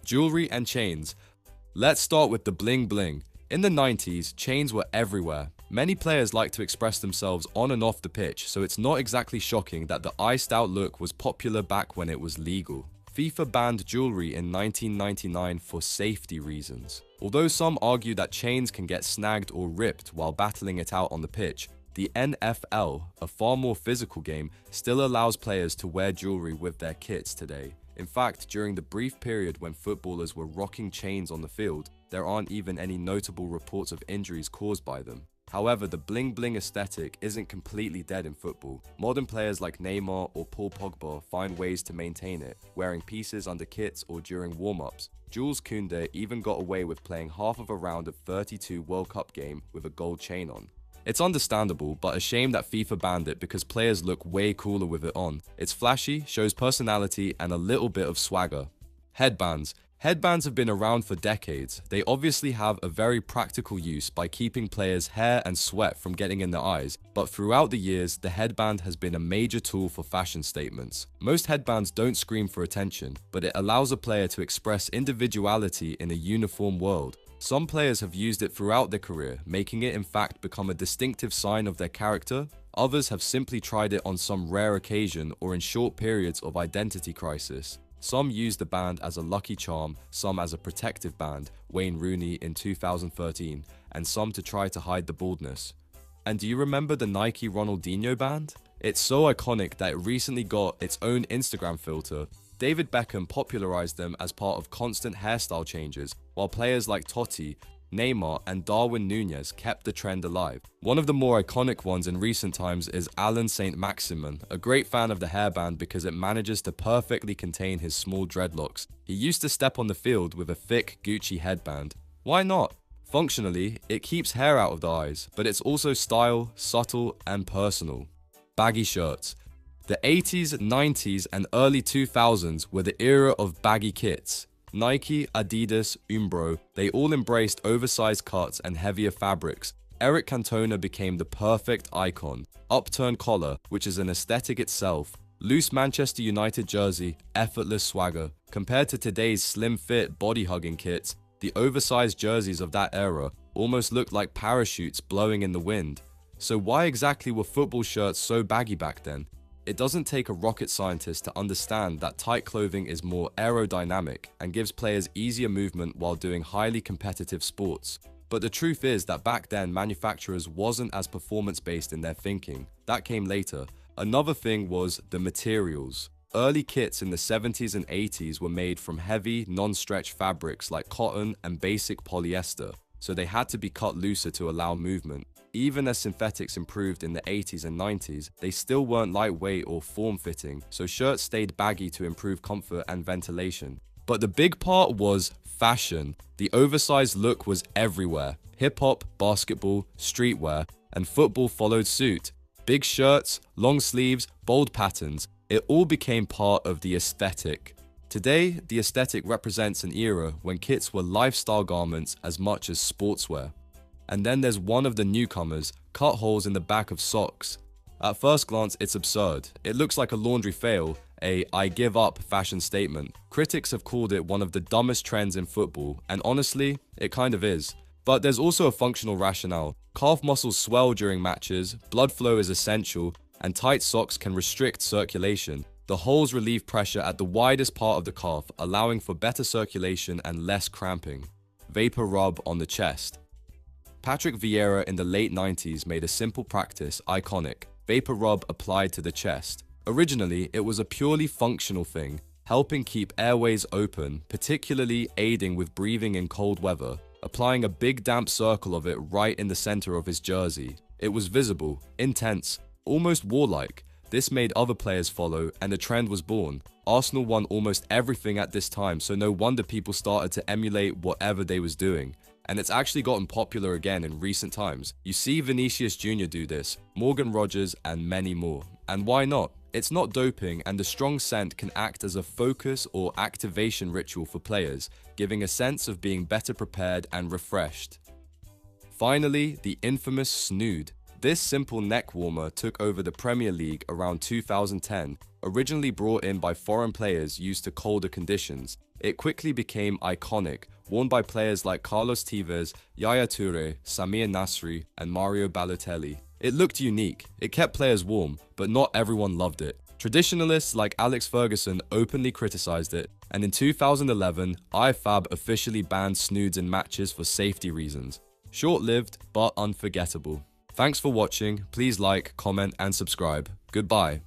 Jewelry and chains. Let's start with the bling bling. In the 90s, chains were everywhere. Many players like to express themselves on and off the pitch, so it's not exactly shocking that the iced out look was popular back when it was legal. FIFA banned jewelry in 1999 for safety reasons. Although some argue that chains can get snagged or ripped while battling it out on the pitch, the NFL, a far more physical game, still allows players to wear jewelry with their kits today. In fact, during the brief period when footballers were rocking chains on the field, there aren't even any notable reports of injuries caused by them. However, the bling-bling aesthetic isn't completely dead in football. Modern players like Neymar or Paul Pogba find ways to maintain it, wearing pieces under kits or during warm-ups. Jules Koundé even got away with playing half of a round of 32 World Cup game with a gold chain on. It's understandable, but a shame that FIFA banned it because players look way cooler with it on. It's flashy, shows personality, and a little bit of swagger. Headbands. Headbands have been around for decades. They obviously have a very practical use by keeping players' hair and sweat from getting in their eyes, but throughout the years, the headband has been a major tool for fashion statements. Most headbands don't scream for attention, but it allows a player to express individuality in a uniform world. Some players have used it throughout their career, making it in fact become a distinctive sign of their character. Others have simply tried it on some rare occasion or in short periods of identity crisis. Some use the band as a lucky charm, some as a protective band, Wayne Rooney in 2013, and some to try to hide the baldness. And do you remember the Nike Ronaldinho band? It's so iconic that it recently got its own Instagram filter. David Beckham popularized them as part of constant hairstyle changes, while players like Totti, Neymar, and Darwin Núñez kept the trend alive. One of the more iconic ones in recent times is Alan Saint-Maximin, a great fan of the hairband because it manages to perfectly contain his small dreadlocks. He used to step on the field with a thick Gucci headband. Why not? Functionally, it keeps hair out of the eyes, but it's also style, subtle, and personal. Baggy shirts. The 80s, 90s, and early 2000s were the era of baggy kits. Nike, Adidas, Umbro, they all embraced oversized cuts and heavier fabrics. Eric Cantona became the perfect icon. Upturned collar, which is an aesthetic itself. Loose Manchester United jersey, effortless swagger. Compared to today's slim fit, body-hugging kits, the oversized jerseys of that era almost looked like parachutes blowing in the wind. So why exactly were football shirts so baggy back then? It doesn't take a rocket scientist to understand that tight clothing is more aerodynamic and gives players easier movement while doing highly competitive sports. But the truth is that back then manufacturers wasn't as performance-based in their thinking. That came later. Another thing was the materials. Early kits in the 70s and 80s were made from heavy, non-stretch fabrics like cotton and basic polyester, so they had to be cut looser to allow movement. Even as synthetics improved in the 80s and 90s, they still weren't lightweight or form-fitting, so shirts stayed baggy to improve comfort and ventilation. But the big part was fashion. The oversized look was everywhere. Hip-hop, basketball, streetwear, and football followed suit. Big shirts, long sleeves, bold patterns, it all became part of the aesthetic. Today, the aesthetic represents an era when kits were lifestyle garments as much as sportswear. And then there's one of the newcomers, cut holes in the back of socks. At first glance, it's absurd. It looks like a laundry fail, a "I give up" fashion statement. Critics have called it one of the dumbest trends in football, and honestly, it kind of is. But there's also a functional rationale. Calf muscles swell during matches, blood flow is essential, and tight socks can restrict circulation. The holes relieve pressure at the widest part of the calf, allowing for better circulation and less cramping. Vapor rub on the chest. Patrick Vieira in the late 90s made a simple practice iconic: vapor rub applied to the chest. Originally, it was a purely functional thing, helping keep airways open, particularly aiding with breathing in cold weather, applying a big damp circle of it right in the center of his jersey. It was visible, intense, almost warlike. This made other players follow, and the trend was born. Arsenal won almost everything at this time, so no wonder people started to emulate whatever they was doing. And it's actually gotten popular again in recent times. You see Vinícius Júnior do this, Morgan Rogers, and many more. And why not? It's not doping, and the strong scent can act as a focus or activation ritual for players, giving a sense of being better prepared and refreshed. Finally, the infamous Snood. This simple neck warmer took over the Premier League around 2010. Originally brought in by foreign players used to colder conditions, it quickly became iconic, worn by players like Carlos Tevez, Yaya Toure, Samir Nasri, and Mario Balotelli. It looked unique, it kept players warm, but not everyone loved it. Traditionalists like Alex Ferguson openly criticized it, and in 2011, IFAB officially banned snoods in matches for safety reasons. Short-lived, but unforgettable. Thanks for watching, please like, comment, and subscribe. Goodbye.